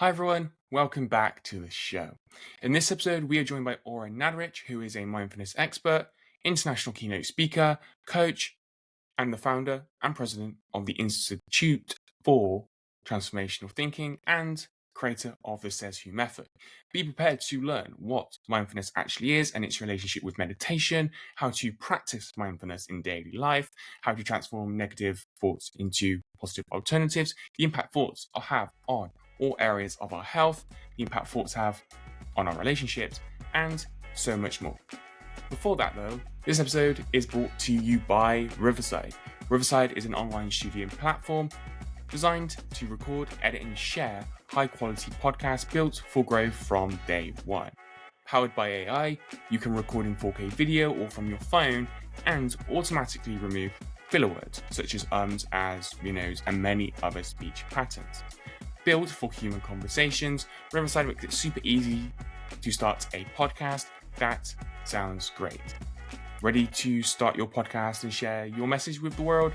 Hi everyone, welcome back to the show. In this episode, we are joined by Ora Nadrich, who is a mindfulness expert, international keynote speaker, coach, and the founder and president of the Institute for Transformational Thinking and creator of the Says Who method. Be prepared to learn what mindfulness actually is and its relationship with meditation, how to practice mindfulness in daily life, how to transform negative thoughts into positive alternatives, the impact thoughts have on all areas of our health, the impact thoughts have on our relationships, and so much more. Before that though, this episode is brought to you by Riverside. Riverside is an online studio platform designed to record, edit, and share high-quality podcasts built for growth from day one. Powered by AI, you can record in 4K video or from your phone and automatically remove filler words such as ums, as, and many other speech patterns. Built for human conversations, Riverside makes it super easy to start a podcast. That sounds great. Ready to start your podcast and share your message with the world?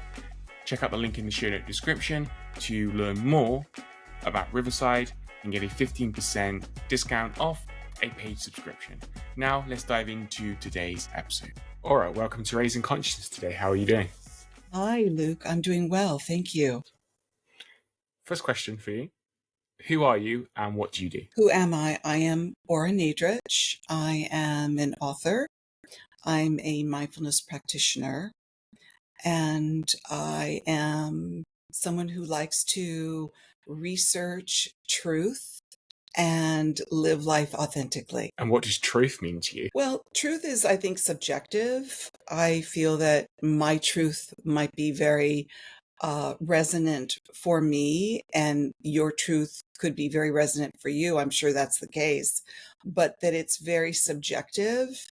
Check out the link in the show note description to learn more about Riverside and get a 15% discount off a paid subscription. Now let's dive into today's episode. Ora, welcome to Raising Consciousness today. How are you doing? Hi, Luke. I'm doing well. Thank you. First question for you. Who are you and what do you do? Who am I? I am Ora Nadrich. I am an author. I'm a mindfulness practitioner. And I am someone who likes to research truth and live life authentically. And what does truth mean to you? Well, truth is, I think, subjective. I feel that my truth might be very resonant for me, and your truth could be very resonant for you. I'm sure that's the case, but that it's very subjective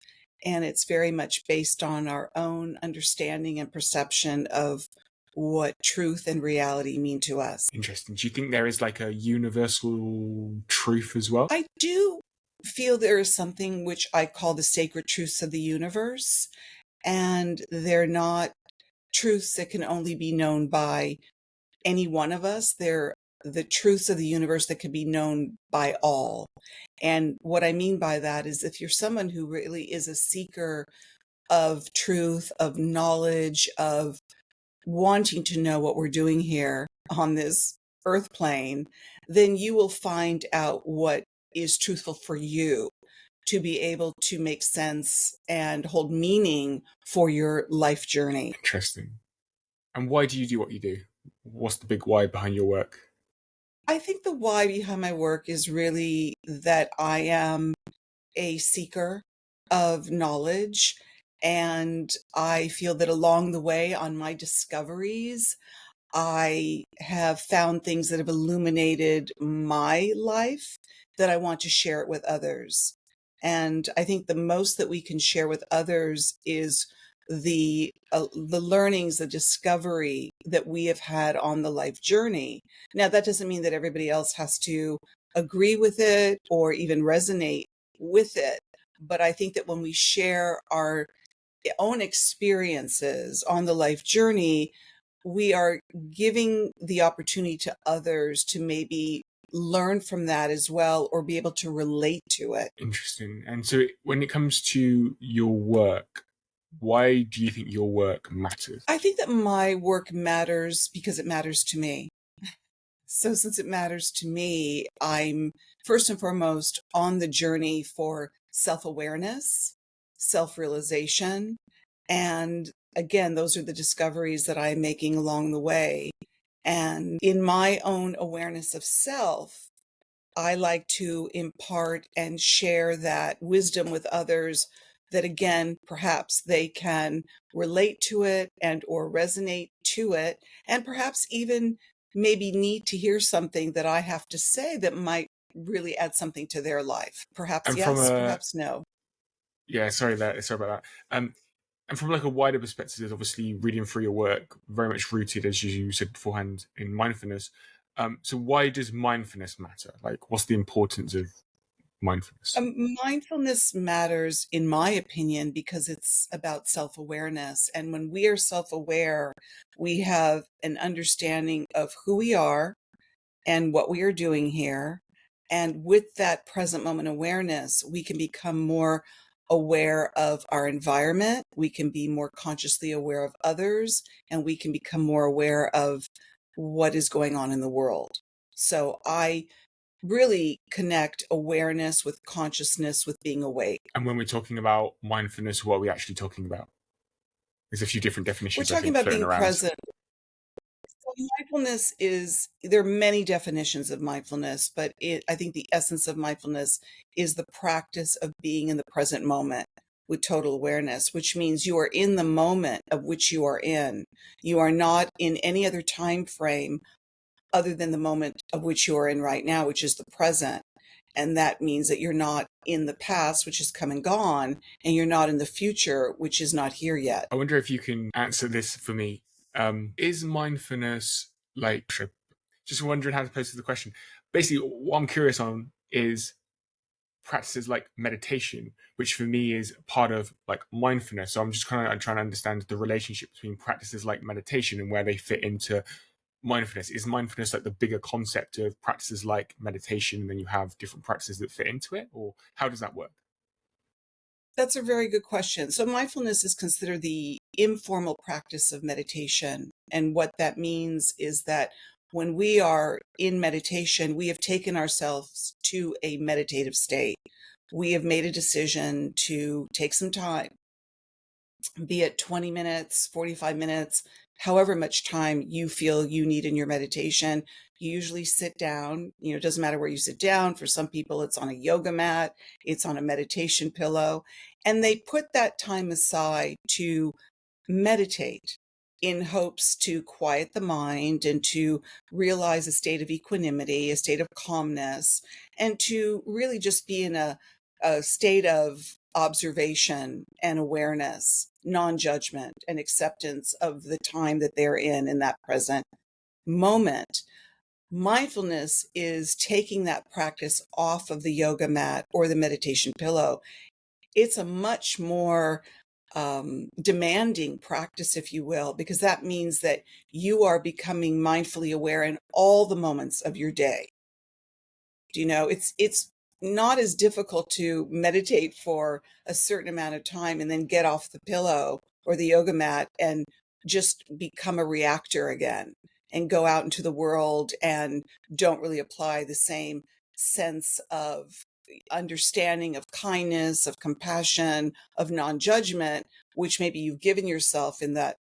and it's very much based on our own understanding and perception of what truth and reality mean to us. Interesting. Do you think there is like a universal truth as well? I do feel there is something which I call the sacred truths of the universe, and they're not truths that can only be known by any one of us. They're the truths of the universe that can be known by all. And what I mean by that is if you're someone who really is a seeker of truth, of knowledge, of wanting to know what we're doing here on this earth plane, then you will find out what is truthful for you to be able to make sense and hold meaning for your life journey. Interesting. And why do you do what you do? What's the big why behind your work? I think the why behind my work is really that I am a seeker of knowledge. And I feel that along the way on my discoveries, I have found things that have illuminated my life that I want to share it with others. And I think the most that we can share with others is the learnings, the discovery that we have had on the life journey. Now, that doesn't mean that everybody else has to agree with it or even resonate with it. But I think that when we share our own experiences on the life journey, we are giving the opportunity to others to maybe learn from that as well or be able to relate to it. Interesting. And so when it comes to your work, why do you think your work matters? I think that my work matters because it matters to me. So since it matters to me, I'm first and foremost on the journey for self-awareness, self-realization. And again, those are the discoveries that I'm making along the way. And in my own awareness of self, I like to impart and share that wisdom with others that again, perhaps they can relate to it and or resonate to it, and perhaps even maybe need to hear something that I have to say that might really add something to their life. Perhaps And yes, perhaps no. Yeah, sorry about that. And from like a wider perspective, there's obviously reading through your work, very much rooted, as you said beforehand, in mindfulness. So why does mindfulness matter? Like, what's the importance of mindfulness? Mindfulness matters, in my opinion, because it's about self-awareness. And when we are self-aware, we have an understanding of who we are and what we are doing here. And with that present moment awareness, we can become more aware of our environment. We can be more consciously aware of others, and we can become more aware of what is going on in the world. So I really connect awareness with consciousness, with being awake. And when we're talking about mindfulness, what are we actually talking about? There's a few different We're definitions, I talking think, about floating being around. present. So mindfulness is, there are many definitions of mindfulness, but I think the essence of mindfulness is the practice of being in the present moment with total awareness, which means you are in the moment of which you are in. You are not in any other time frame other than the moment of which you are in right now, which is the present. And that means that you're not in the past, which is come and gone, and you're not in the future, which is not here yet. I wonder if you can answer this for me. Is mindfulness like, just wondering how to pose the question. Basically, what I'm curious on is practices like meditation, which for me is part of like mindfulness. So I'm just kind of trying to understand the relationship between practices like meditation and where they fit into mindfulness. Is mindfulness like the bigger concept of practices like meditation, and then you have different practices that fit into it, or how does that work? That's a very good question. So mindfulness is considered the informal practice of meditation. And what that means is that when we are in meditation, we have taken ourselves to a meditative state. We have made a decision to take some time, be it 20 minutes, 45 minutes, however much time you feel you need in your meditation. You usually sit down, it doesn't matter where you sit down. For some people, it's on a yoga mat, it's on a meditation pillow, and they put that time aside to meditate in hopes to quiet the mind and to realize a state of equanimity, a state of calmness, and to really just be in a state of observation and awareness, non-judgment and acceptance of the time that they're in that present moment. Mindfulness is taking that practice off of the yoga mat or the meditation pillow. It's a much more demanding practice, if you will, because that means that you are becoming mindfully aware in all the moments of your day. It's not as difficult to meditate for a certain amount of time and then get off the pillow or the yoga mat and just become a reactor again and go out into the world and don't really apply the same sense of understanding, of kindness, of compassion, of non-judgment, which maybe you've given yourself in that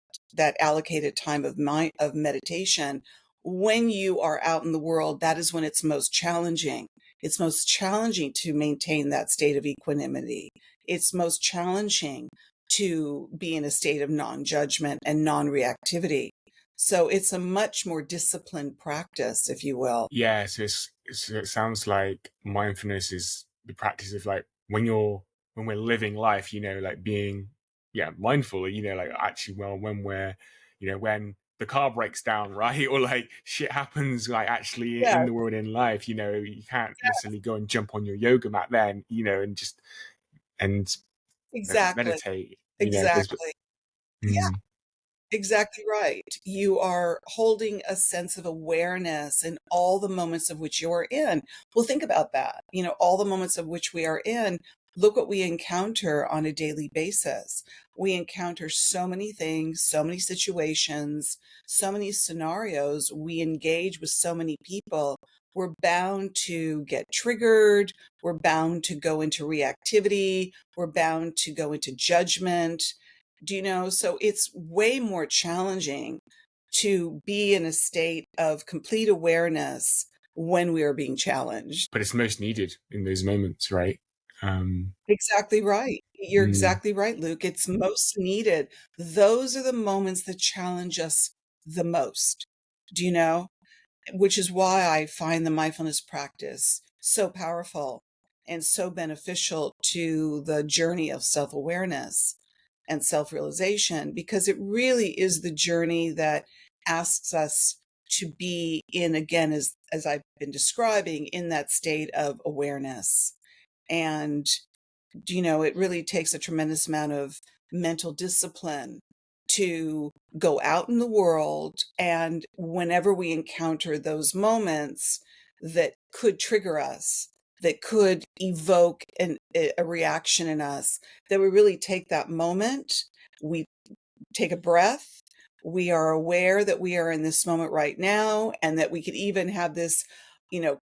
allocated time of meditation. When you are out in the world, that is when it's most challenging. It's most challenging to maintain that state of equanimity. It's most challenging to be in a state of non-judgment and non-reactivity. So it's a much more disciplined practice, if you will. Yeah, so it sounds like mindfulness is the practice of like when we're living life, like being mindful, like actually well when we're when the car breaks down, right? Or like shit happens like actually Yeah, in the world in life, you can't necessarily go and jump on your yoga mat then, and just and exactly. meditate, there's Exactly. mm, Exactly right. You are holding a sense of awareness in all the moments of which you're in. Well, think about that. All the moments of which we are in, look what we encounter on a daily basis. We encounter so many things, so many situations, so many scenarios. We engage with so many people. We're bound to get triggered. We're bound to go into reactivity. We're bound to go into judgment. So it's way more challenging to be in a state of complete awareness when we are being challenged. but it's most needed in those moments, right? Um, Exactly right. You're mm, exactly right, Luke. It's most needed. Those are the moments that challenge us the most. Do you know? Which is why I find the mindfulness practice so powerful and so beneficial to the journey of self-awareness and self-realization, because it really is the journey that asks us to be in, again, as I've been describing, in that state of awareness. And it really takes a tremendous amount of mental discipline to go out in the world. And whenever we encounter those moments that could trigger us, that could evoke a reaction in us, that we really take that moment, we take a breath. We are aware that we are in this moment right now, and that we could even have this,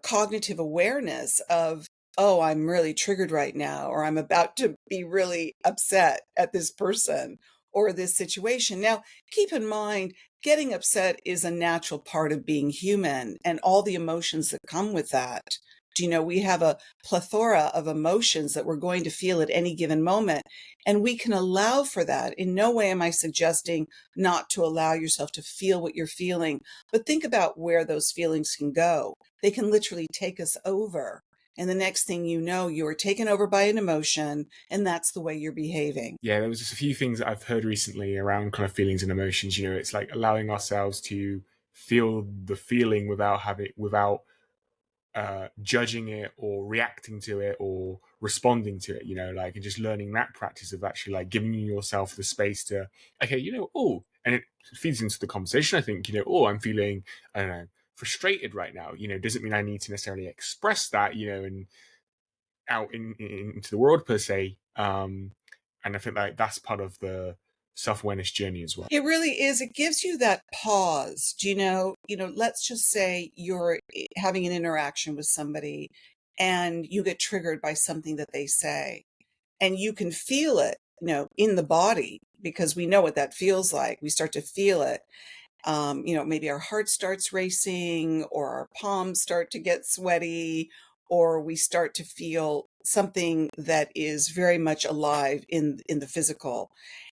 cognitive awareness of, oh, I'm really triggered right now, or I'm about to be really upset at this person or this situation. Now, keep in mind, getting upset is a natural part of being human and all the emotions that come with that. Do you know, we have a plethora of emotions that we're going to feel at any given moment, and we can allow for that. In no way am I suggesting not to allow yourself to feel what you're feeling, but think about where those feelings can go. They can literally take us over. And the next thing you know, you're taken over by an emotion, and that's the way you're behaving. Yeah, there was just a few things that I've heard recently around kind of feelings and emotions. It's like allowing ourselves to feel the feeling without judging it or reacting to it or responding to it, like, and just learning that practice of actually like giving yourself the space to, okay, oh, and it feeds into the conversation. I think, oh, I'm feeling, I don't know, frustrated right now. Doesn't mean I need to necessarily express that, and out into the world per se. And I think like that's part of the self-awareness journey as well. It really is. It gives you that pause. Do you know, let's just say you're having an interaction with somebody and you get triggered by something that they say, and you can feel it, in the body, because we know what that feels like. We start to feel it. Maybe our heart starts racing, or our palms start to get sweaty, or we start to feel something that is very much alive in the physical.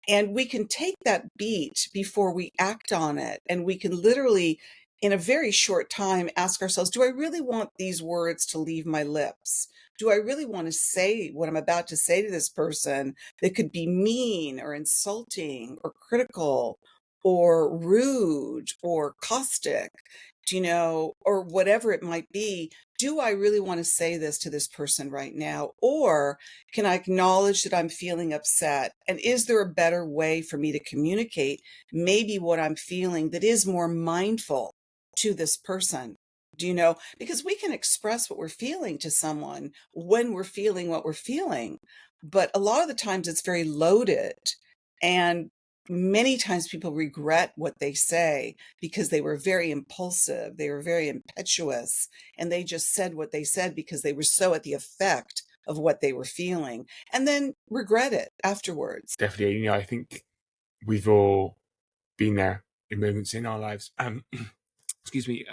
And we can take that beat before we act on it. And we can literally, in a very short time, ask ourselves, do I really want these words to leave my lips? Do I really want to say what I'm about to say to this person that could be mean or insulting or critical or rude or caustic, or whatever it might be? Do I really want to say this to this person right now? Or can I acknowledge that I'm feeling upset? And is there a better way for me to communicate maybe what I'm feeling that is more mindful to this person? Do you know? Because we can express what we're feeling to someone when we're feeling what we're feeling. But a lot of the times it's very loaded. And many times people regret what they say because they were very impulsive, they were very impetuous, and they just said what they said because they were so at the effect of what they were feeling, and then regret it afterwards. Definitely, I think we've all been there in moments in our lives. Excuse me.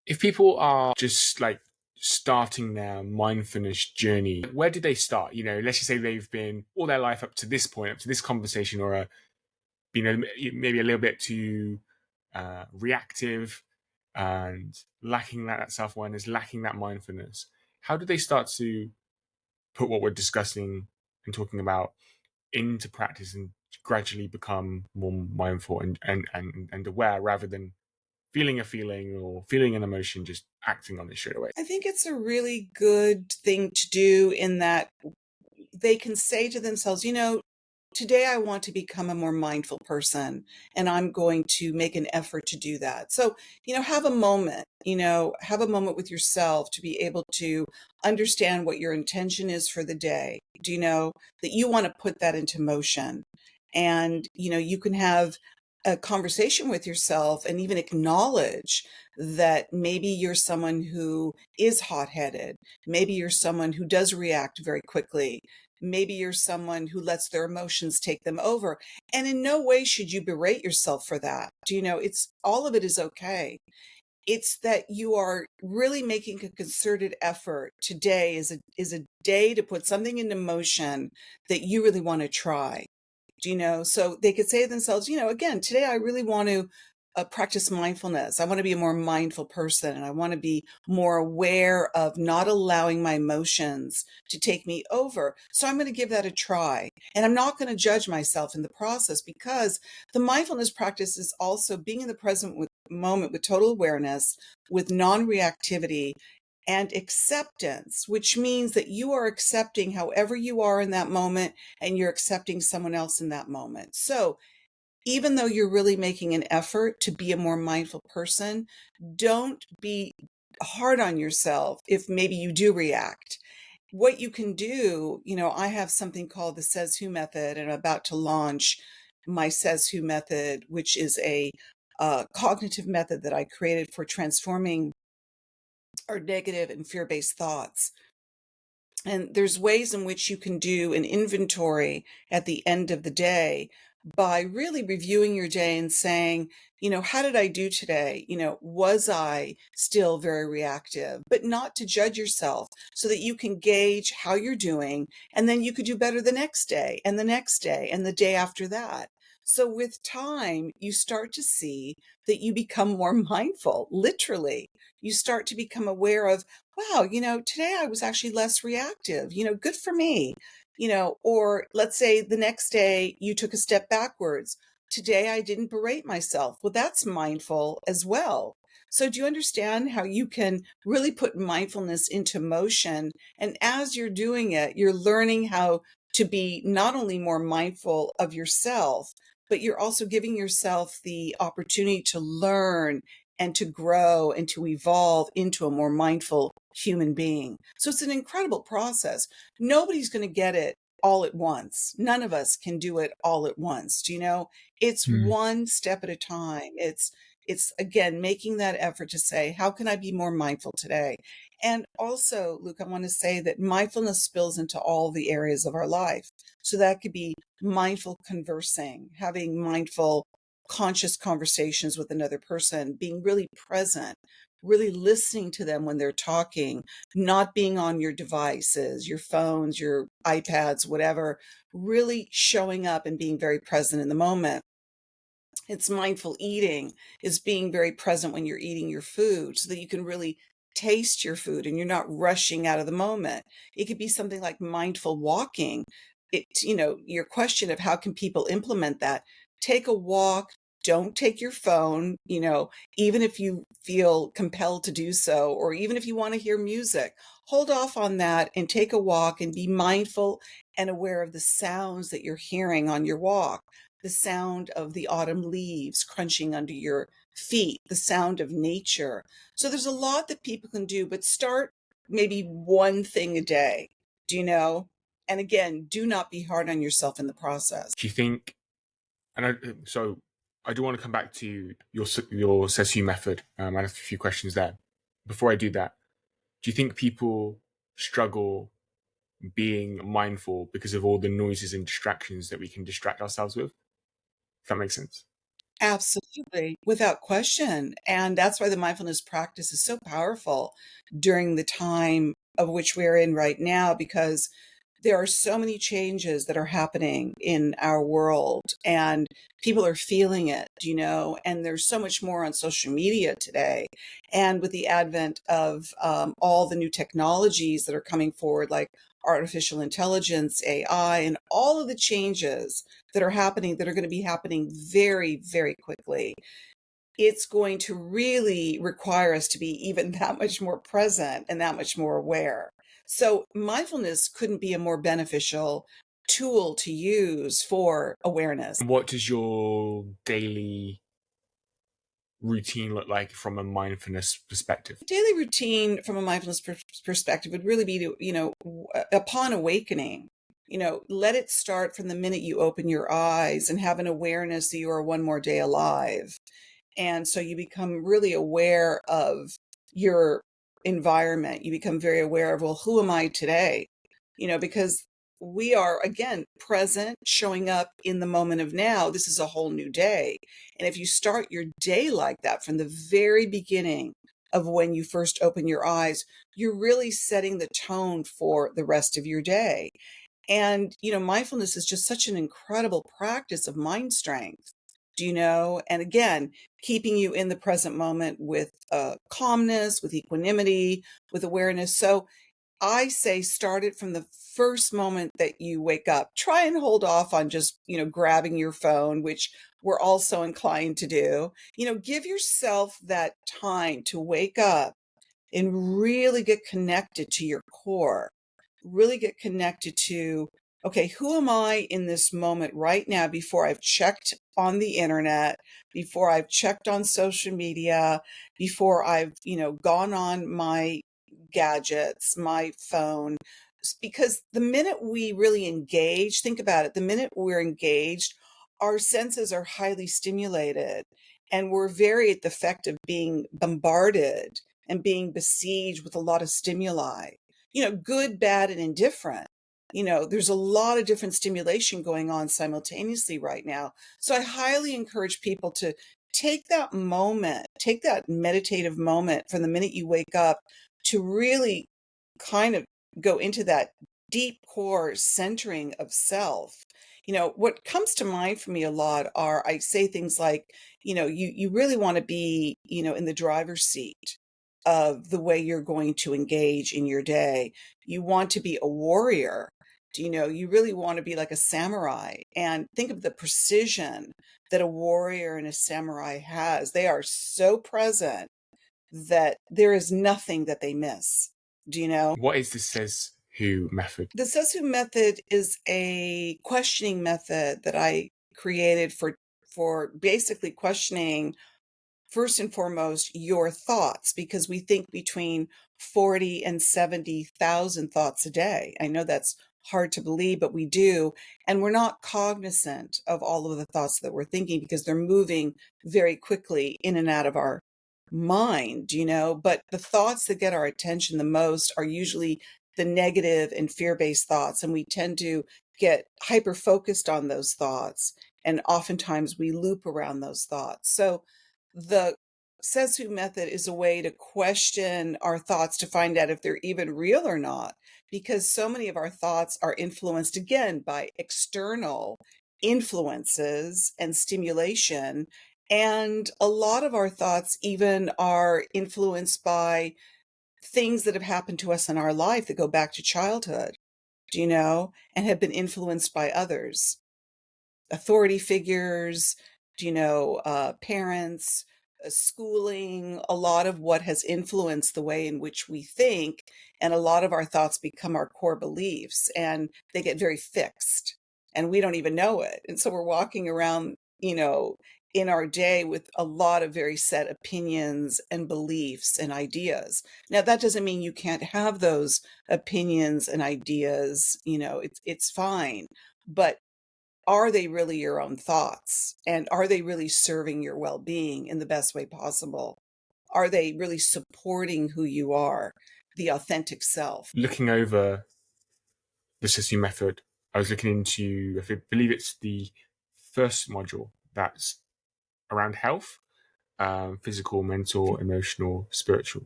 If people are just like starting their mindfulness journey, where did they start? Let's just say they've been all their life up to this point, up to this conversation, or been maybe a little bit too reactive and lacking that self-awareness, lacking that mindfulness. How do they start to put what we're discussing and talking about into practice and gradually become more mindful and aware, rather than feeling a feeling or feeling an emotion, just acting on it straight away? I think it's a really good thing to do, in that they can say to themselves, today I want to become a more mindful person, and I'm going to make an effort to do that. So, have a moment with yourself to be able to understand what your intention is for the day. Do you know that you want to put that into motion? And, you can have a conversation with yourself and even acknowledge that maybe you're someone who is hot-headed. Maybe you're someone who does react very quickly. Maybe you're someone who lets their emotions take them over. And in no way should you berate yourself for that. Do you know, it's all of it is okay. It's that you are really making a concerted effort. Today is a day to put something into motion that you really want to try. Do you know? So they could say to themselves, again, today I really want to practice mindfulness. I want to be a more mindful person, and I want to be more aware of not allowing my emotions to take me over. So I'm going to give that a try. And I'm not going to judge myself in the process, because the mindfulness practice is also being in the present moment with total awareness, with non-reactivity, and acceptance, which means that you are accepting however you are in that moment, and you're accepting someone else in that moment. So even though you're really making an effort to be a more mindful person, don't be hard on yourself if maybe you do react. What you can do, I have something called the Says Who method, and I'm about to launch my Says Who method, which is a cognitive method that I created for transforming our negative and fear-based thoughts. And there's ways in which you can do an inventory at the end of the day by really reviewing your day and saying, how did I do today? Was I still very reactive? But not to judge yourself, so that you can gauge how you're doing. And then you could do better the next day and the next day and the day after that. So with time, you start to see that you become more mindful, literally. You start to become aware of, wow, today I was actually less reactive, good for me, or let's say the next day you took a step backwards. Today I didn't berate myself. Well, that's mindful as well. So do you understand how you can really put mindfulness into motion? And as you're doing it, you're learning how to be not only more mindful of yourself, but you're also giving yourself the opportunity to learn and to grow and to evolve into a more mindful human being. So it's an incredible process. Nobody's going to get it all at once. None of us can do it all at once. Do you know? It's Mm. one step at a time. It's again making that effort to say, how can I be more mindful today? And also, Luke, I want to say that mindfulness spills into all the areas of our life. So that could be mindful conversing, having mindful conscious conversations with another person, being really present, really listening to them when they're talking, not being on your devices, your phones, your iPads, whatever, really showing up and being very present in the moment. It's mindful eating, is being very present when you're eating your food so that you can really taste your food and you're not rushing out of the moment. It could be something like mindful walking. Your question of how can people implement that? Take a walk, don't take your phone, even if you feel compelled to do so, or even if you want to hear music, hold off on that and take a walk and be mindful and aware of the sounds that you're hearing on your walk, the sound of the autumn leaves crunching under your feet, the sound of nature. So there's a lot that people can do, but start maybe one thing a day, do you know? And again, do not be hard on yourself in the process. Do you think, so I do want to come back to your Says Who method. I have a few questions there. Before I do that, do you think people struggle being mindful because of all the noises and distractions that we can distract ourselves with? If that makes sense. Absolutely, without question. And that's why the mindfulness practice is so powerful during the time of which we're in right now, because there are so many changes that are happening in our world and people are feeling it, and there's so much more on social media today. And with the advent of all the new technologies that are coming forward, like artificial intelligence, AI, and all of the changes that are happening, that are going to be happening very, very quickly, it's going to really require us to be even that much more present and that much more aware. So mindfulness couldn't be a more beneficial tool to use for awareness. What does your daily routine look like from a mindfulness perspective? Daily routine from a mindfulness perspective would really be to, upon awakening, let it start from the minute you open your eyes and have an awareness that you are one more day alive. And so you become really aware of your environment. You become very aware of, well, who am I today? Because we are, again, present, showing up in the moment of now. This is a whole new day. And if you start your day like that from the very beginning of when you first open your eyes, you're really setting the tone for the rest of your day. And, mindfulness is just such an incredible practice of mind strength. Do you know? And again, keeping you in the present moment with calmness, with equanimity, with awareness. So I say start it from the first moment that you wake up. Try and hold off on just, grabbing your phone, which we're also inclined to do. Give yourself that time to wake up and really get connected to your core, really get connected to, okay, who am I in this moment right now before I've checked on the internet, before I've checked on social media, before I've, gone on my gadgets, my phone? Because the minute we really engage, think about it, the minute we're engaged, our senses are highly stimulated and we're very at the effect of being bombarded and being besieged with a lot of stimuli, good, bad, and indifferent. There's a lot of different stimulation going on simultaneously right now. So I highly encourage people to take that moment, take that meditative moment from the minute you wake up to really kind of go into that deep core centering of self. What comes to mind for me a lot are, I say things like, you really want to be, in the driver's seat of the way you're going to engage in your day. You want to be a warrior. You really want to be like a samurai, and think of the precision that a warrior and a samurai has. They are so present that there is nothing that they miss. Do you know? What is the says who method? The Sesu method is a questioning method that I created for basically questioning, first and foremost, your thoughts, because we think between 40 and 70,000 thoughts a day. I know that's hard to believe, but we do. And we're not cognizant of all of the thoughts that we're thinking because they're moving very quickly in and out of our mind, but the thoughts that get our attention the most are usually the negative and fear-based thoughts. And we tend to get hyper focused on those thoughts. And oftentimes we loop around those thoughts. So the Sesu method is a way to question our thoughts to find out if they're even real or not, because so many of our thoughts are influenced again by external influences and stimulation. And a lot of our thoughts even are influenced by things that have happened to us in our life that go back to childhood, and have been influenced by others, authority figures, parents, schooling, a lot of what has influenced the way in which we think. And a lot of our thoughts become our core beliefs and they get very fixed and we don't even know it. And so we're walking around, in our day with a lot of very set opinions and beliefs and ideas. Now, that doesn't mean you can't have those opinions and ideas, it's fine. But are they really your own thoughts? And are they really serving your well-being in the best way possible? Are they really supporting who you are, the authentic self? Looking over the Sisu method, I was looking into, I believe it's the first module that's around health, physical, mental, emotional, spiritual.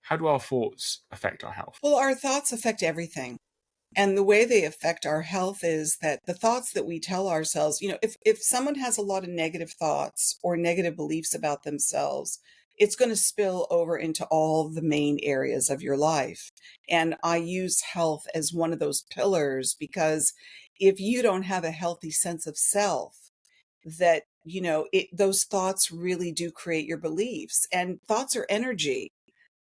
How do our thoughts affect our health? Well, our thoughts affect everything. And the way they affect our health is that the thoughts that we tell ourselves, if someone has a lot of negative thoughts or negative beliefs about themselves, it's going to spill over into all the main areas of your life. And I use health as one of those pillars because if you don't have a healthy sense of self, that, those thoughts really do create your beliefs. And thoughts are energy,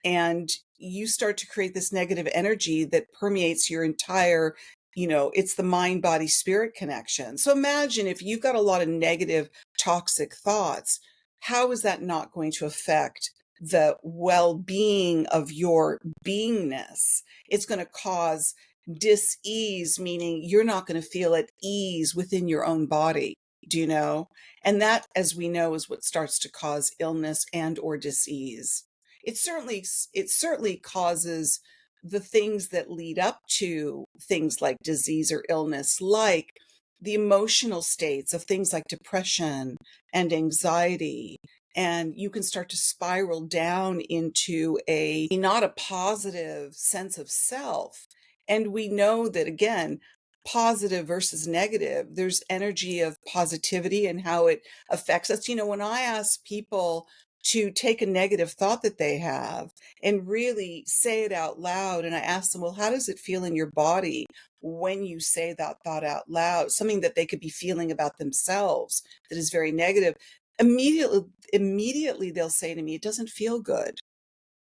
and you start to create this negative energy that permeates your entire, it's the mind body spirit connection. So imagine if you've got a lot of negative toxic thoughts, how is that not going to affect the well-being of your beingness? It's going to cause dis-ease, meaning you're not going to feel at ease within your own body. Do you know? And that, as we know, is what starts to cause illness and or dis-ease. It certainly causes the things that lead up to things like disease or illness, like the emotional states of things like depression and anxiety. And you can start to spiral down into a not a positive sense of self. And we know that, again, positive versus negative, there's energy of positivity and how it affects us. When I ask people to take a negative thought that they have and really say it out loud, and I ask them, well, how does it feel in your body when you say that thought out loud? Something that they could be feeling about themselves that is very negative. Immediately they'll say to me, it doesn't feel good.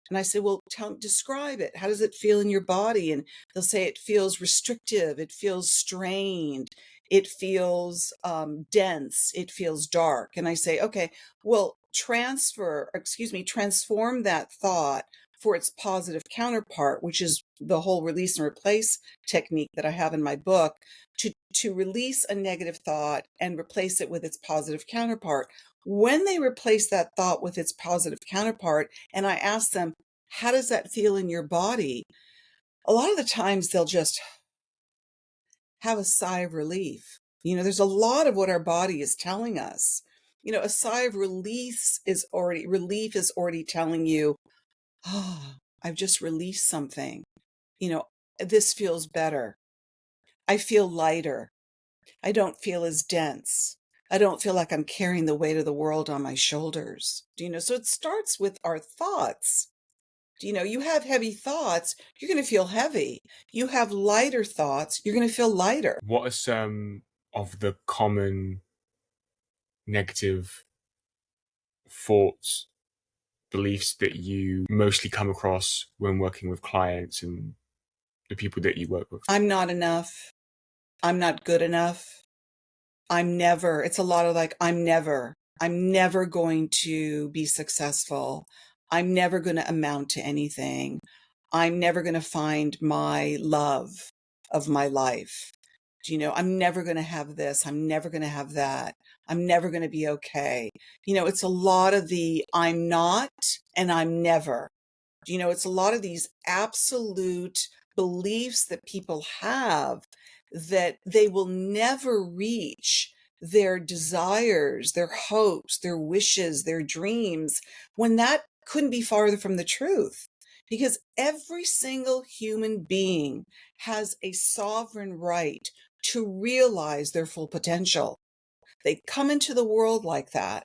And I say, well, describe it. How does it feel in your body? And they'll say it feels restrictive. It feels strained. It feels dense. It feels dark. And I say, okay, well, transform that thought for its positive counterpart, which is the whole release and replace technique that I have in my book, to release a negative thought and replace it with its positive counterpart. When they replace that thought with its positive counterpart, and I ask them, how does that feel in your body? A lot of the times they'll just have a sigh of relief. There's a lot of what our body is telling us. A sigh of relief is already telling you, oh, I've just released something. You know, this feels better. I feel lighter. I don't feel as dense. I don't feel like I'm carrying the weight of the world on my shoulders. So it starts with our thoughts. You have heavy thoughts, you're going to feel heavy. You have lighter thoughts, you're going to feel lighter. What are some of the common negative thoughts, beliefs that you mostly come across when working with clients and the people that you work with? I'm not enough. I'm not good enough. It's a lot of like, I'm never going to be successful. I'm never going to amount to anything. I'm never going to find my love of my life. I'm never going to have this. I'm never going to have that. I'm never going to be okay. It's a lot of the I'm not and I'm never. It's a lot of these absolute beliefs that people have that they will never reach their desires, their hopes, their wishes, their dreams, when that couldn't be farther from the truth. Because every single human being has a sovereign right to realize their full potential. They come into the world like that.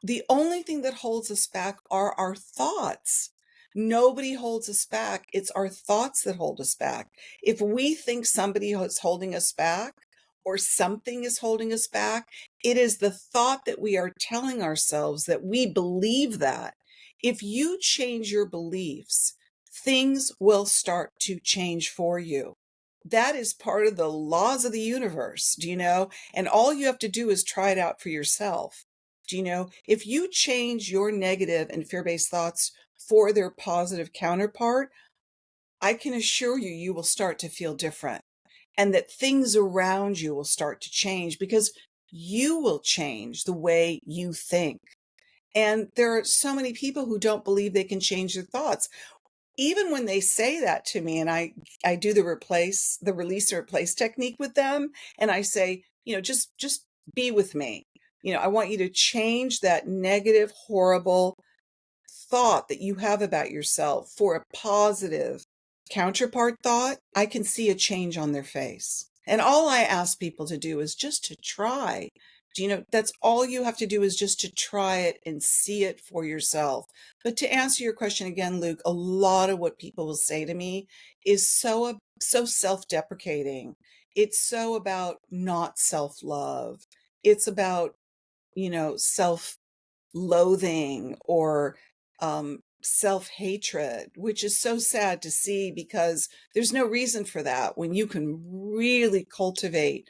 The only thing that holds us back are our thoughts. Nobody holds us back. It's our thoughts that hold us back. If we think somebody is holding us back or something is holding us back, it is the thought that we are telling ourselves that we believe that. If you change your beliefs, things will start to change for you. That is part of the laws of the universe, And all you have to do is try it out for yourself. If you change your negative and fear-based thoughts for their positive counterpart, I can assure you, you will start to feel different and that things around you will start to change because you will change the way you think. And there are so many people who don't believe they can change their thoughts. Even when they say that to me and I do the release and replace technique with them, and I say, just be with me. I want you to change that negative, horrible thought that you have about yourself for a positive counterpart thought. I can see a change on their face. And all I ask people to do is just to try. That's all you have to do is just to try it and see it for yourself. But to answer your question again, Luke, a lot of what people will say to me is so self-deprecating. It's so about not self-love. It's about, self-loathing or self-hatred, which is so sad to see because there's no reason for that when you can really cultivate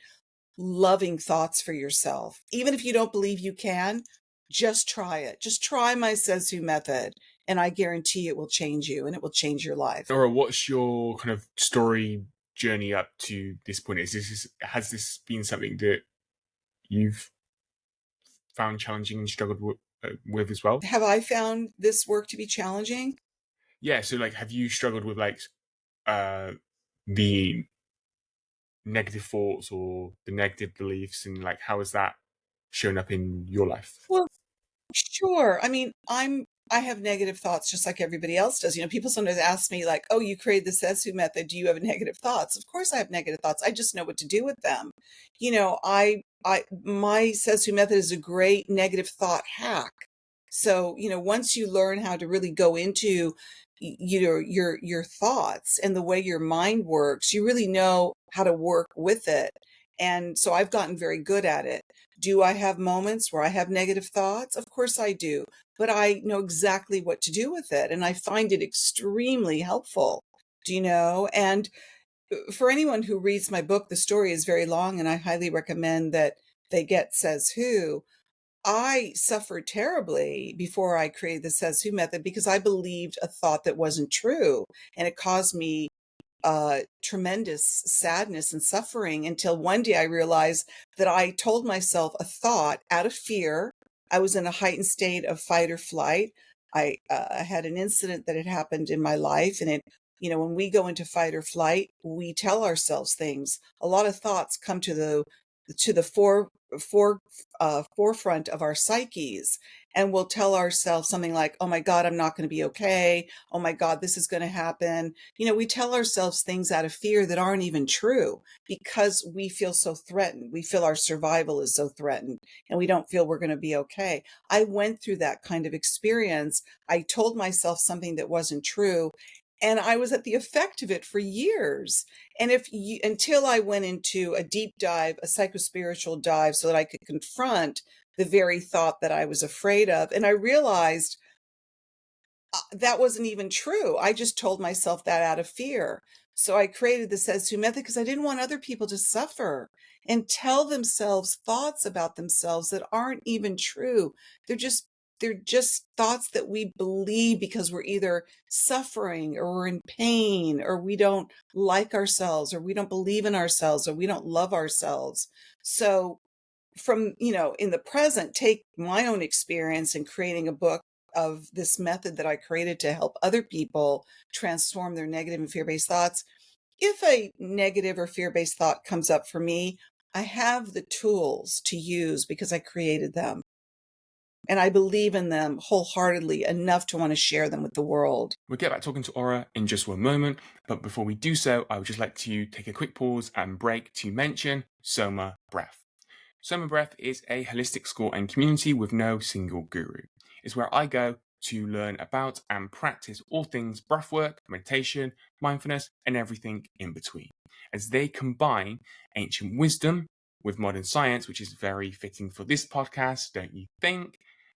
loving thoughts for yourself. Even if you don't believe you can, just try it. Just try my Sesu method, and I guarantee it will change you and it will change your life. Nora, what's your kind of story journey up to this point? Has this been something that you've found challenging and struggled with as well? Have I found this work to be challenging? Yeah, so like, have you struggled with like the negative thoughts or the negative beliefs, and like how has that shown up in your life? Well, sure. I mean, I have negative thoughts just like everybody else does. People sometimes ask me like, "Oh, you created the Sesu method. Do you have negative thoughts?" Of course I have negative thoughts. I just know what to do with them. My Sesu method is a great negative thought hack. So, once you learn how to really go into your thoughts and the way your mind works, you really know how to work with it. And so I've gotten very good at it. Do I have moments where I have negative thoughts? Of course I do. but I know exactly what to do with it. And I find it extremely helpful, And for anyone who reads my book, the story is very long, and I highly recommend that they get Says Who. I suffered terribly before I created the Says Who method because I believed a thought that wasn't true. And it caused me tremendous sadness and suffering until one day I realized that I told myself a thought out of fear. I was in a heightened state of fight or flight. I had an incident that had happened in my life, and when we go into fight or flight, we tell ourselves things. A lot of thoughts come to the forefront of our psyches, and we'll tell ourselves something like, "Oh my God, I'm not going to be okay. Oh my God, this is going to happen." We tell ourselves things out of fear that aren't even true because we feel so threatened. We feel our survival is so threatened and we don't feel we're going to be okay. I went through that kind of experience. I told myself something that wasn't true, and I was at the effect of it for years. And until I went into a deep dive, a psychospiritual dive, so that I could confront the very thought that I was afraid of. And I realized that wasn't even true. I just told myself that out of fear. So I created the Says Who method because I didn't want other people to suffer and tell themselves thoughts about themselves that aren't even true. They're just thoughts that we believe because we're either suffering or we're in pain or we don't like ourselves or we don't believe in ourselves or we don't love ourselves. So in the present, take my own experience in creating a book of this method that I created to help other people transform their negative and fear-based thoughts. If a negative or fear-based thought comes up for me, I have the tools to use because I created them. And I believe in them wholeheartedly enough to want to share them with the world. We'll get back talking to Ora in just one moment, but before we do so, I would just like to take a quick pause and break to mention Soma Breath. Soma Breath is a holistic school and community with no single guru. It's where I go to learn about and practice all things breathwork, meditation, mindfulness, and everything in between, as they combine ancient wisdom with modern science, which is very fitting for this podcast, don't you think?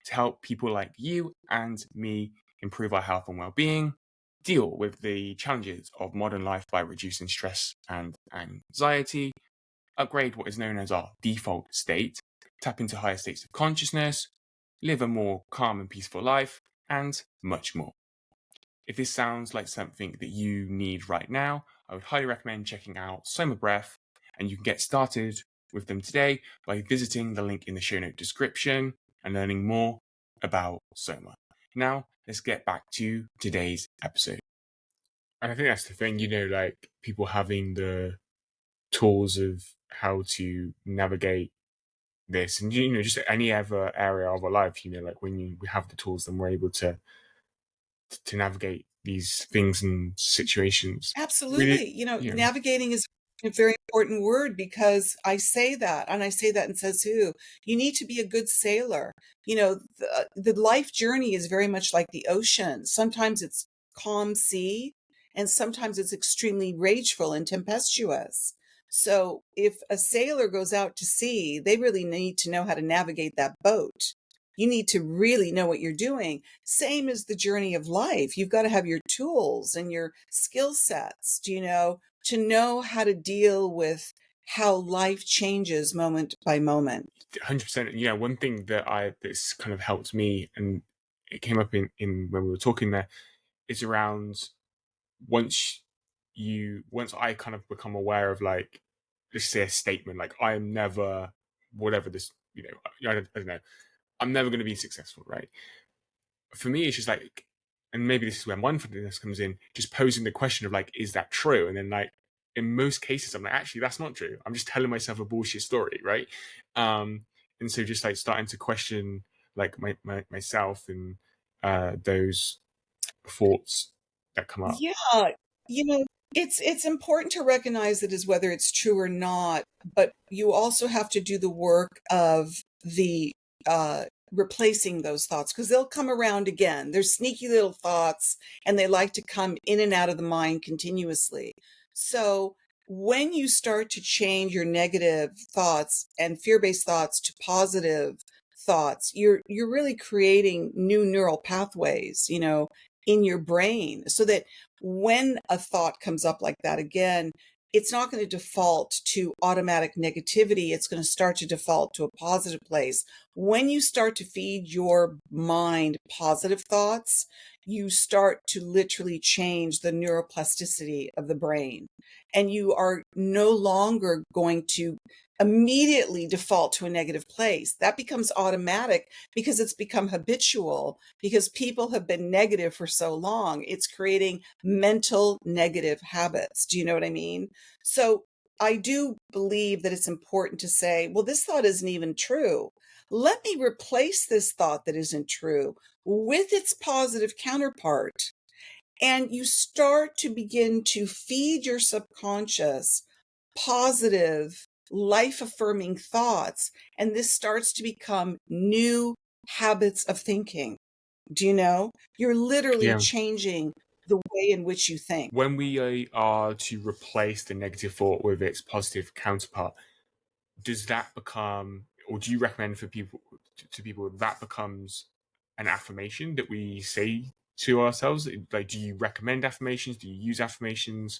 To help people like you and me improve our health and well-being, deal with the challenges of modern life by reducing stress and anxiety, upgrade what is known as our default state, tap into higher states of consciousness, live a more calm and peaceful life, and much more. If this sounds like something that you need right now, I would highly recommend checking out Soma Breath, and you can get started with them today by visiting the link in the show note description and learning more about Soma. Now, let's get back to today's episode. And I think that's the thing, like people having the tools of how to navigate this, and just any other area of our life, like when we have the tools, then we're able to navigate these things and situations. Really, Absolutely. Navigating is a very important word because I say that, and I say that in Says Who. You need to be a good sailor. The life journey is very much like the ocean. Sometimes it's calm sea, and sometimes it's extremely rageful and tempestuous. So if a sailor goes out to sea, they really need to know how to navigate that boat. You need to really know what you're doing. Same as the journey of life. You've got to have your tools and your skill sets, to know how to deal with how life changes moment by moment. 100%. One thing that's kind of helped me, and it came up in when we were talking there, is around once I kind of become aware of, like, let's say a statement like, I am never, whatever this, I don't know, I'm never going to be successful, right? For me, it's just like, and maybe this is where mindfulness comes in, just posing the question of, like, is that true? And then, like, in most cases, I'm like, actually, that's not true. I'm just telling myself a bullshit story, right? And so just like starting to question, like, myself and those thoughts that come up. Yeah, you know, it's important to recognize it as whether it's true or not, but you also have to do the work of the replacing those thoughts because they'll come around again. They're sneaky little thoughts and they like to come in and out of the mind continuously. So when you start to change your negative thoughts and fear-based thoughts to positive thoughts, you're really creating new neural pathways, in your brain, so that when a thought comes up like that again, it's not going to default to automatic negativity. It's going to start to default to a positive place. When you start to feed your mind positive thoughts, you start to literally change the neuroplasticity of the brain. And you are no longer going to immediately default to a negative place. That becomes automatic because it's become habitual, because people have been negative for so long. It's creating mental negative habits. Do you know what I mean? So I do believe that it's important to say, well, this thought isn't even true. Let me replace this thought that isn't true with its positive counterpart. And you start to begin to feed your subconscious positive, life affirming thoughts. And this starts to become new habits of thinking. Do you know? You're literally Yeah. changing the way in which you think. When we are to replace the negative thought with its positive counterpart, does that become, or do you recommend for people to people that becomes an affirmation that we say to ourselves? Like, do you recommend affirmations? Do you use affirmations?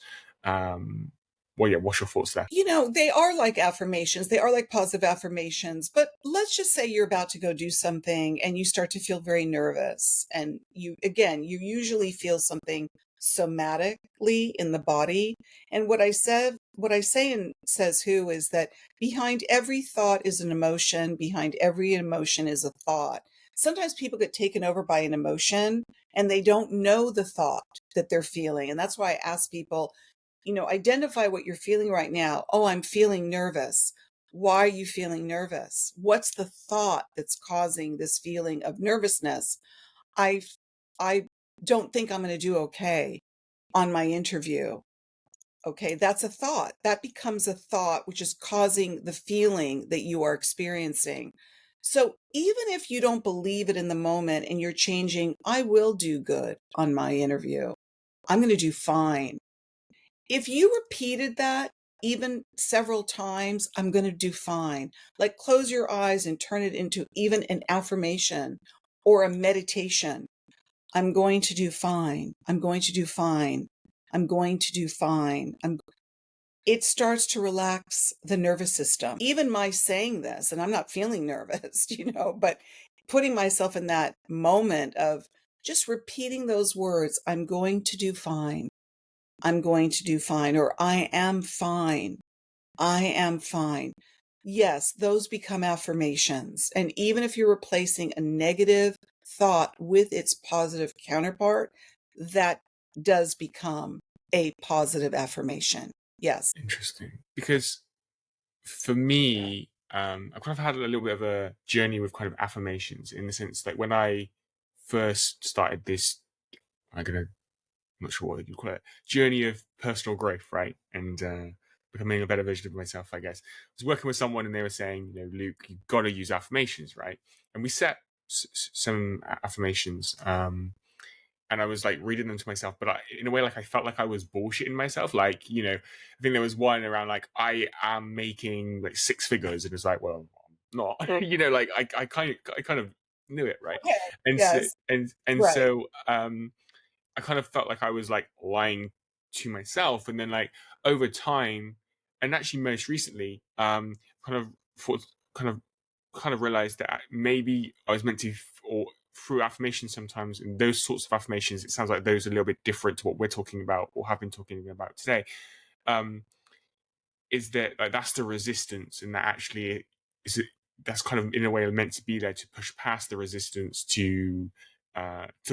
Well, yeah. What's your thoughts there? They are like affirmations. They are like positive affirmations. But let's just say you're about to go do something and you start to feel very nervous. And you usually feel something somatically in the body. And what I say in Says Who is that behind every thought is an emotion, behind every emotion is a thought. Sometimes people get taken over by an emotion and they don't know the thought that they're feeling. And that's why I ask people, identify what you're feeling right now. Oh, I'm feeling nervous. Why are you feeling nervous? What's the thought that's causing this feeling of nervousness? I I don't think I'm going to do okay on my interview. Okay, that's a thought. That becomes a thought which is causing the feeling that you are experiencing. So even if you don't believe it in the moment and you're changing, I will do good on my interview. I'm going to do fine. If you repeated that even several times, I'm going to do fine. Like close your eyes and turn it into even an affirmation or a meditation. I'm going to do fine. I'm going to do fine. I'm going to do fine. It starts to relax the nervous system. Even my saying this, and I'm not feeling nervous, but putting myself in that moment of just repeating those words, I'm going to do fine. I'm going to do fine, or I am fine. I am fine. Yes, those become affirmations. And even if you're replacing a negative thought with its positive counterpart, that does become a positive affirmation. Yes. Interesting, because for me, I've kind of had a little bit of a journey with kind of affirmations, in the sense that when I first started this, I'm gonna, I'm not sure what you call it, journey of personal growth, right? And becoming a better version of myself, I guess. I was working with someone and they were saying, Luke, you've got to use affirmations, right? And we set some affirmations. And I was like reading them to myself, but in a way, like I felt like I was bullshitting myself. Like, I think there was one around like, I am making like six figures, and it's like, well, I'm not. Like I kind of knew it, right? Okay. And so Yes. and Right. so I kind of felt like I was like lying to myself, and then like over time, and actually most recently, kind of thought, kind of kind of realized that maybe I was meant to, or through affirmations sometimes, and those sorts of affirmations, it sounds like those are a little bit different to what we're talking about or have been talking about today. Um, is that like that's the resistance, and that actually is it, that's kind of in a way meant to be there to push past the resistance to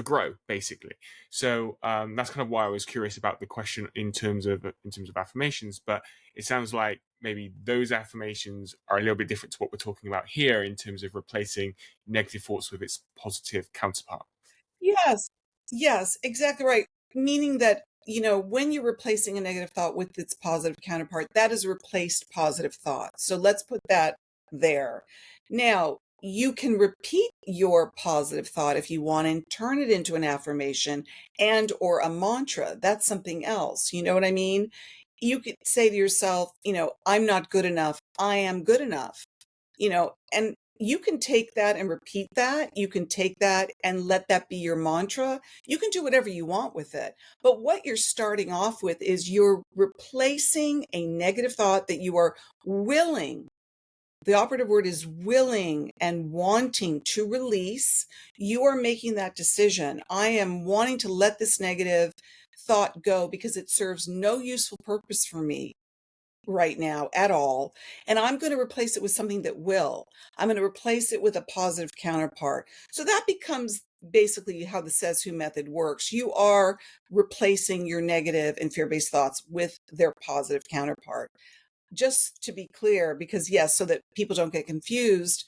grow, basically. So that's kind of why I was curious about the question in terms of affirmations. But it sounds like maybe those affirmations are a little bit different to what we're talking about here, in terms of replacing negative thoughts with its positive counterpart. Yes. Yes, exactly right. Meaning that, when you're replacing a negative thought with its positive counterpart, that is replaced positive thought. So let's put that there. Now, you can repeat your positive thought if you want and turn it into an affirmation and or a mantra. That's something else. You know what I mean? You could say to yourself, I'm not good enough. I am good enough. And you can take that and repeat that. You can take that and let that be your mantra. You can do whatever you want with it. But what you're starting off with is you're replacing a negative thought that you are willing. The operative word is willing and wanting to release. You are making that decision. I am wanting to let this negative thought go because it serves no useful purpose for me right now at all. And I'm going to replace it with something that will. I'm going to replace it with a positive counterpart. So that becomes basically how the Says Who method works. You are replacing your negative and fear based thoughts with their positive counterpart. Just to be clear, because yes, so that people don't get confused,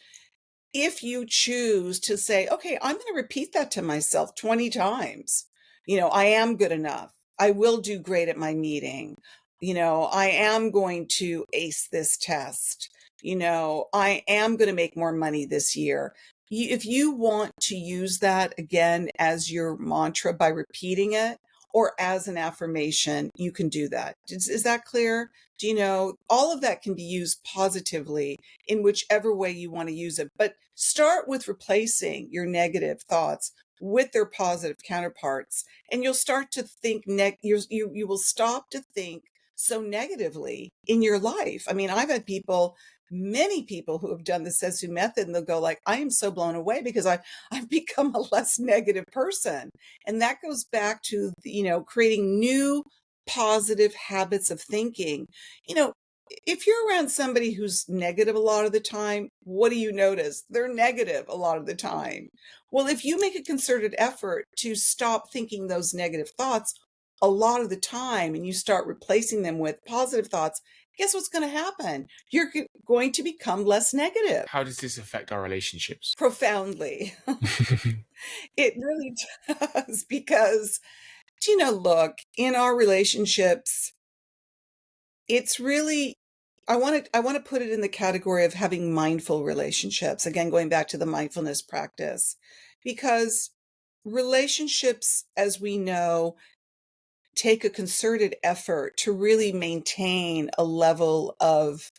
if you choose to say, okay, I'm going to repeat that to myself 20 times, I am good enough. I will do great at my meeting. I am going to ace this test. I am going to make more money this year. If you want to use that again as your mantra by repeating it or as an affirmation, you can do that. Is that clear? Do you know all of that can be used positively in whichever way you want to use it. But start with replacing your negative thoughts with their positive counterparts, and you'll start to think you will stop to think so negatively in your life. I mean, I've had many people who have done the Sesu method, and they'll go like, I am so blown away because I've become a less negative person. And that goes back to, creating new positive habits of thinking. You know, if you're around somebody who's negative a lot of the time, what do you notice? They're negative a lot of the time. Well, if you make a concerted effort to stop thinking those negative thoughts a lot of the time and you start replacing them with positive thoughts, guess what's going to happen? You're going to become less negative. How does this affect our relationships? Profoundly. It really does because, look, in our relationships, it's really I want to put it in the category of having mindful relationships. Again, going back to the mindfulness practice, because relationships, as we know, take a concerted effort to really maintain a level of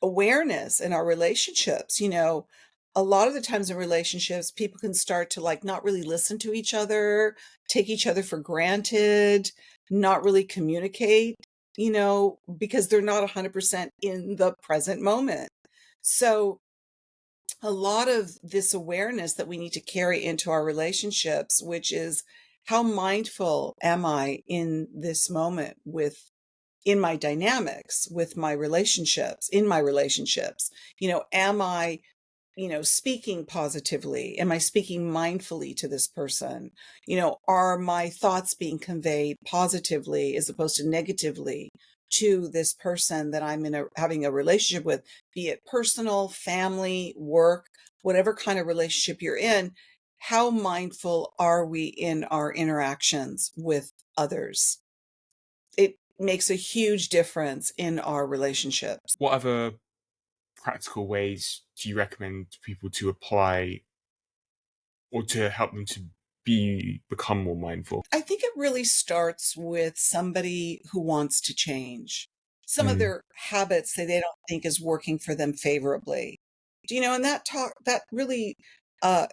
awareness in our relationships. A lot of the times in relationships, people can start to like not really listen to each other, take each other for granted, not really communicate, because they're not 100% in the present moment. So a lot of this awareness that we need to carry into our relationships, which is how mindful am I in this moment in my dynamics, with my relationships, in my relationships? Am I speaking positively? Am I speaking mindfully to this person? Are my thoughts being conveyed positively as opposed to negatively to this person that I'm having a relationship with, be it personal, family, work, whatever kind of relationship you're in? How mindful are we in our interactions with others? It makes a huge difference in our relationships. What other practical ways do you recommend people to apply or to help them to become more mindful? I think it really starts with somebody who wants to change some of Mm. their habits that they don't think is working for them favorably. And that really uh,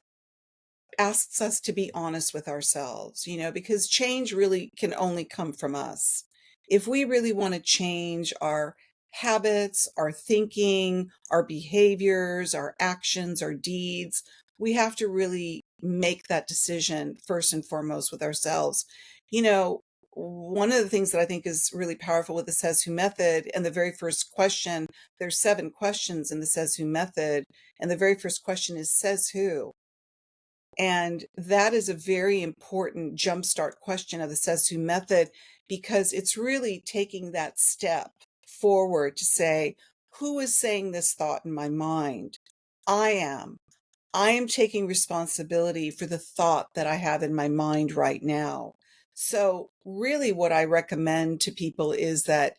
asks us to be honest with ourselves, because change really can only come from us. If we really want to change our habits, our thinking, our behaviors, our actions, our deeds, we have to really make that decision first and foremost with ourselves. You know, one of the things that I think is really powerful with the Says Who method, and the very first question, there's 7 questions in the Says Who method, and the very first question is, says who? And that is a very important jumpstart question of the Says Who method, because it's really taking that step forward to say, who is saying this thought in my mind? I am. I am taking responsibility for the thought that I have in my mind right now. So, really, what I recommend to people is that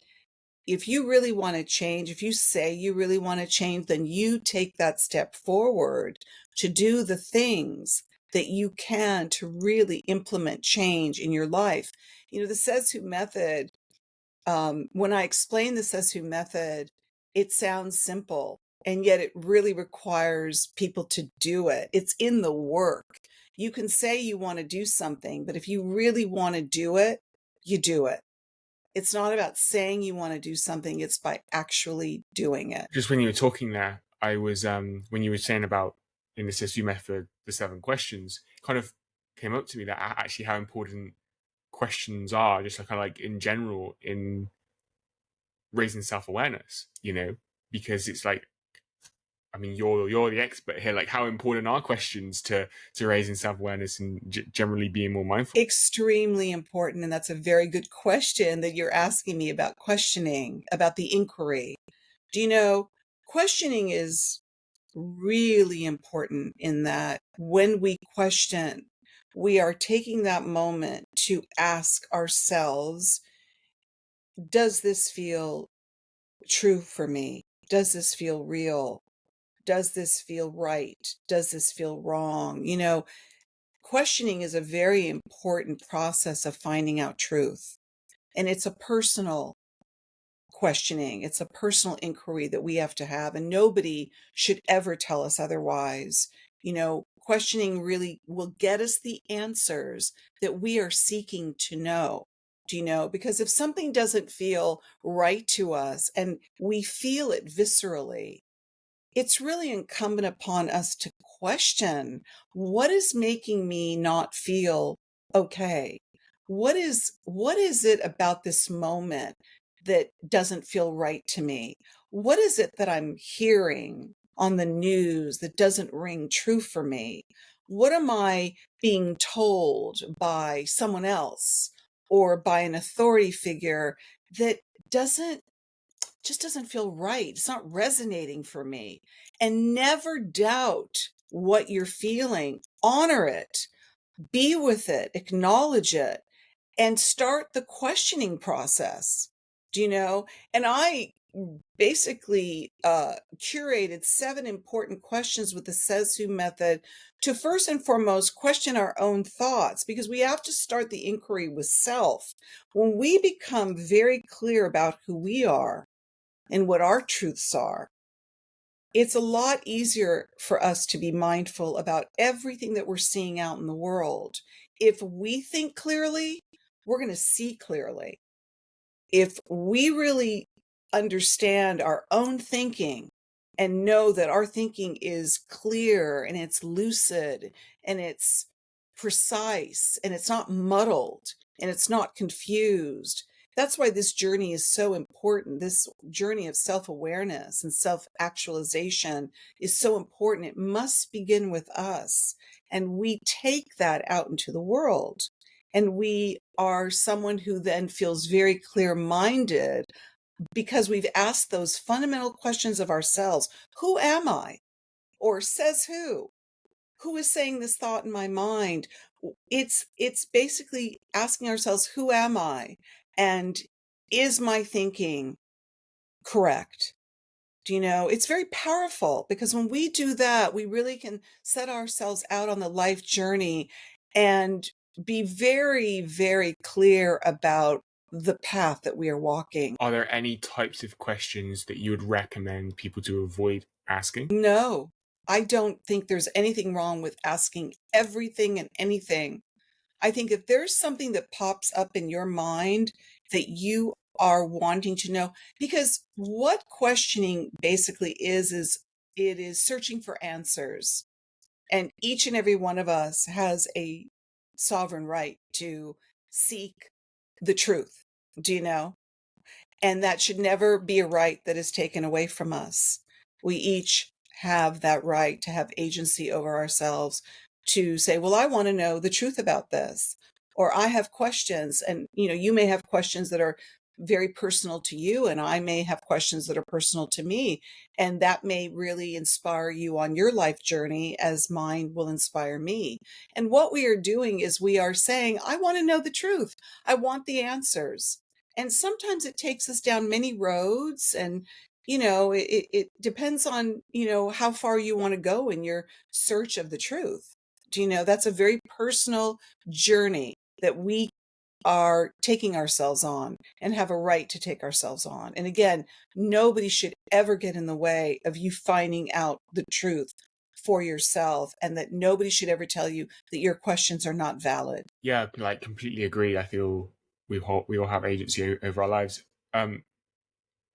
if you really want to change, if you say you really want to change, then you take that step forward to do the things that you can to really implement change in your life. The Says Who method, when I explain the Says Who method, it sounds simple, and yet it really requires people to do it. It's in the work. You can say you want to do something, but if you really want to do it, you do it. It's not about saying you want to do something, it's by actually doing it. Just when you were talking there, I was when you were saying about in the SISU method the 7 questions, kind of came up to me that actually how important questions are, just kind of like in general in raising self-awareness, because it's like, I mean, you're the expert here. Like, how important are questions to raising self-awareness and generally being more mindful? Extremely important. And that's a very good question that you're asking me about questioning, about the inquiry. Do you know, questioning is really important in that when we question, we are taking that moment to ask ourselves, does this feel true for me? Does this feel real? Does this feel right? Does this feel wrong? Questioning is a very important process of finding out truth. And it's a personal questioning. It's a personal inquiry that we have to have, and nobody should ever tell us otherwise. Questioning really will get us the answers that we are seeking to know. Do you know? Because if something doesn't feel right to us and we feel it viscerally, it's really incumbent upon us to question, what is making me not feel okay? What is it about this moment that doesn't feel right to me? What is it that I'm hearing on the news that doesn't ring true for me? What am I being told by someone else or by an authority figure that doesn't just doesn't feel right? It's not resonating for me. And never doubt what you're feeling. Honor it, be with it, acknowledge it, and start the questioning process. Do you know? And I basically curated 7 important questions with the Says Who method to first and foremost question our own thoughts, because we have to start the inquiry with self. When we become very clear about who we are and what our truths are, it's a lot easier for us to be mindful about everything that we're seeing out in the world. If we think clearly, we're going to see clearly. If we really understand our own thinking and know that our thinking is clear and it's lucid and it's precise and it's not muddled and it's not confused. That's why this journey is so important. This journey of self-awareness and self-actualization is so important. It must begin with us. And we take that out into the world. And we are someone who then feels very clear-minded because we've asked those fundamental questions of ourselves. Who am I? Or says who? Who is saying this thought in my mind? It's basically asking ourselves, who am I? And is my thinking correct? Do you know? It's very powerful, because when we do that, we really can set ourselves out on the life journey and be very, very clear about the path that we are walking. Are there any types of questions that you would recommend people to avoid asking? No, I don't think there's anything wrong with asking everything and anything. I think if there's something that pops up in your mind that you are wanting to know, because what questioning basically is it is searching for answers. And each and every one of us has a sovereign right to seek the truth. Do you know? And that should never be a right that is taken away from us. We each have that right to have agency over ourselves, to say, well, I want to know the truth about this, or I have questions. And, you may have questions that are very personal to you, and I may have questions that are personal to me. And that may really inspire you on your life journey, as mine will inspire me. And what we are doing is we are saying, I want to know the truth. I want the answers. And sometimes it takes us down many roads, and it depends on how far you want to go in your search of the truth. Do you know, that's a very personal journey that we are taking ourselves on and have a right to take ourselves on. And again, nobody should ever get in the way of you finding out the truth for yourself, and that nobody should ever tell you that your questions are not valid. Yeah, like completely agree. I feel we all have agency over our lives. I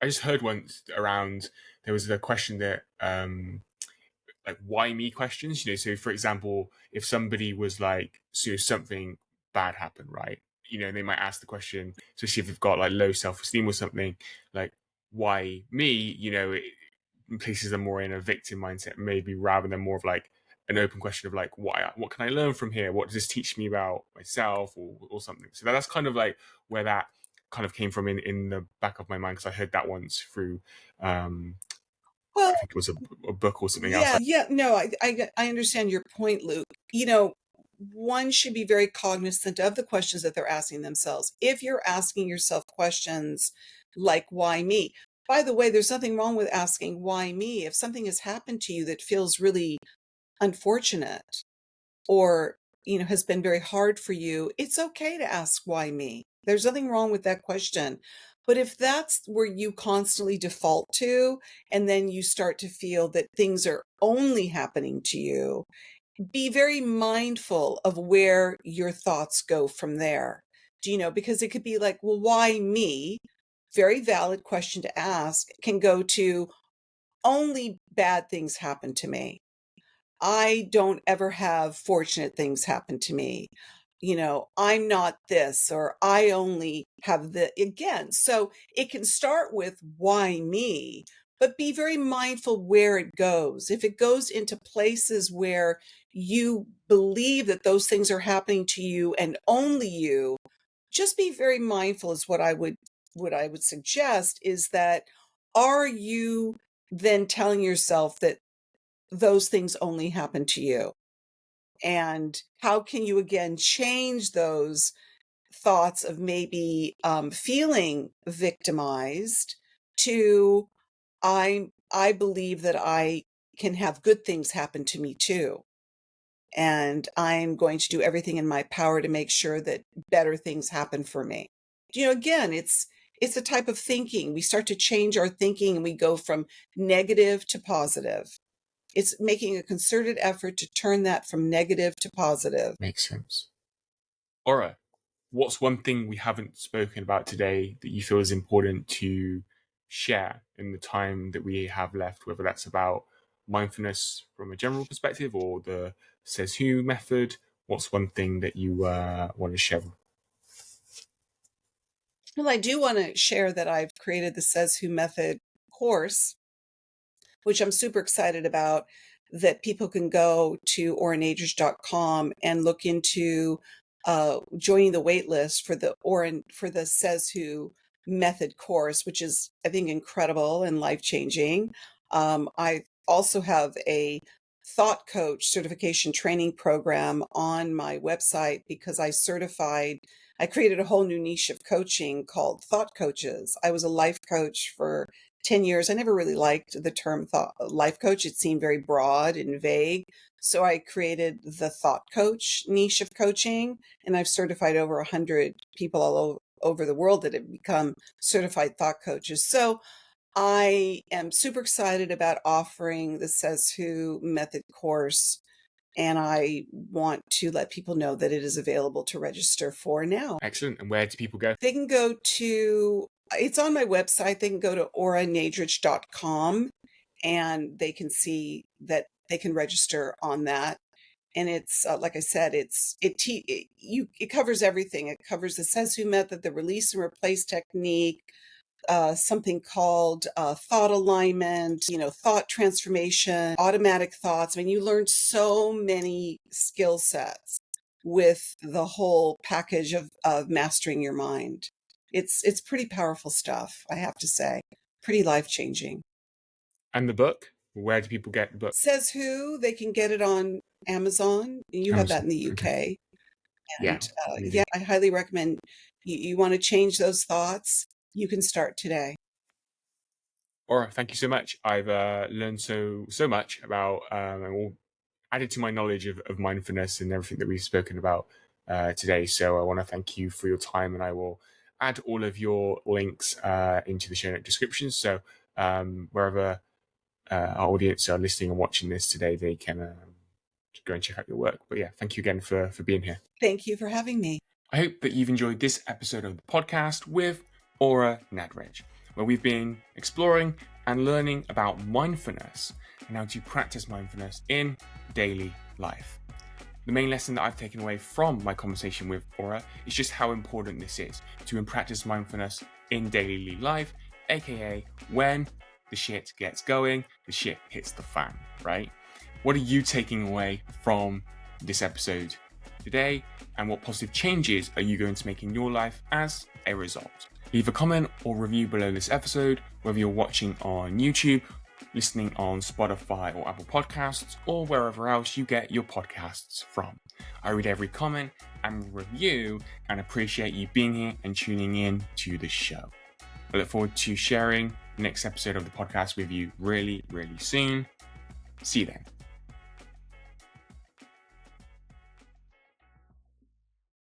just heard once around there was the question that like why me questions. So for example, if somebody was like, so something bad happened, right? They might ask the question, especially if they've got like low self-esteem or something, like why me? It places them more in a victim mindset, maybe, rather than more of like an open question of like, what can I learn from here? What does this teach me about myself, or something? So that's kind of like where that kind of came from in the back of my mind, because I heard that once through Well, I think it was a book or something else. yeah, no, I understand your point, Luke. One should be very cognizant of the questions that they're asking themselves. If you're asking yourself questions like, why me? By the way, there's nothing wrong with asking, why me? If something has happened to you that feels really unfortunate, or has been very hard for you, it's okay to ask, why me? There's nothing wrong with that question. But if that's where you constantly default to, and then you start to feel that things are only happening to you, be very mindful of where your thoughts go from there. Because it could be like, well, why me? Very valid question to ask, can go to, only bad things happen to me. I don't ever have fortunate things happen to me. I'm not this, or I only have the, again. So it can start with, why me? But be very mindful where it goes. If it goes into places where you believe that those things are happening to you and only you, just be very mindful, is what I would suggest, is that, are you then telling yourself that those things only happen to you? And how can you again change those thoughts of maybe feeling victimized to, I believe that I can have good things happen to me too, and I'm going to do everything in my power to make sure that better things happen for me. Again, it's a type of thinking. We start to change our thinking, and we go from negative to positive. It's making a concerted effort to turn that from negative to positive. Makes sense. Ora, what's one thing we haven't spoken about today that you feel is important to share in the time that we have left, whether that's about mindfulness from a general perspective or the Says Who method? What's one thing that you want to share? Well, I do want to share that I've created the Says Who method course, which I'm super excited about, that people can go to oranadrich.com and look into joining the wait list for the Says Who method course, which is, I think, incredible and life-changing. I also have a thought coach certification training program on my website, because I created a whole new niche of coaching called thought coaches. I was a life coach for 10 years. I never really liked the term life coach. It seemed very broad and vague. So I created the thought coach niche of coaching, and I've certified over 100 people all over the world that have become certified thought coaches. So I am super excited about offering the Says Who method course, and I want to let people know that it is available to register for now. Excellent. And where do people go? They can go to, it's on my website. They can go to oranadrich.com, and they can see that they can register on that. And it's like I said, it covers everything. It covers the Says Who method, the release and replace technique, something called thought alignment, thought transformation, automatic thoughts. I mean, you learn so many skill sets with the whole package of mastering your mind. It's pretty powerful stuff, I have to say. Pretty life-changing. And the book? Where do people get the book? Says Who, they can get it on Amazon. You have that Amazon. in the Okay. UK. Yeah. And Amazing. yeah, I highly recommend, you want to change those thoughts, you can start today. Ora, thank you so much. I've learned so much about and all added to my knowledge of mindfulness and everything that we've spoken about. today. So I want to thank you for your time, and I will add all of your links into the show note description. So wherever our audience are listening and watching this today, they can go and check out your work. But yeah, thank you again for being here. Thank you for having me. I hope that you've enjoyed this episode of the podcast with Ora Nadrich, where we've been exploring and learning about mindfulness and how to practice mindfulness in daily life. The main lesson that I've taken away from my conversation with Ora is just how important this is to practice mindfulness in daily life, aka when the shit gets going, the shit hits the fan, right? What are you taking away from this episode today, and what positive changes are you going to make in your life as a result? Leave a comment or review below this episode, whether you're watching on YouTube, listening on Spotify or Apple Podcasts, or wherever else you get your podcasts from. I read every comment and review and appreciate you being here and tuning in to the show. I look forward to sharing the next episode of the podcast with you really, really soon. See you then.